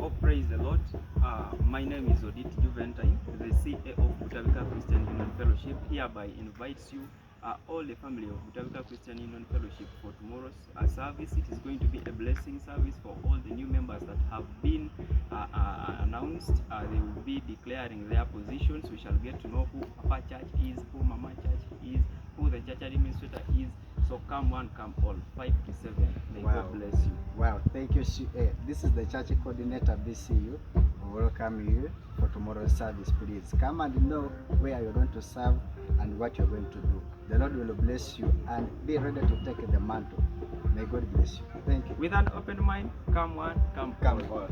Oh, praise the Lord. My name is Odit Juventai, the CA of Butavika Christian Union Fellowship. Hereby invites you, all the family of Butavika Christian Union Fellowship, for tomorrow's service. It is going to be a blessing service for all the new members that have been announced. They will be declaring their positions. We shall get to know who Papa Church is, who Mama Church is, who the church administrator is. So come one, come all, 5 to 7. May God bless you. Wow, thank you, CA. This is the church coordinator, BCU. We welcome you for tomorrow's service. Please come and know where you're going to serve and what you're going to do. The Lord will bless you, and be ready to take the mantle. May God bless you. Thank you. With an open mind, come one, come all.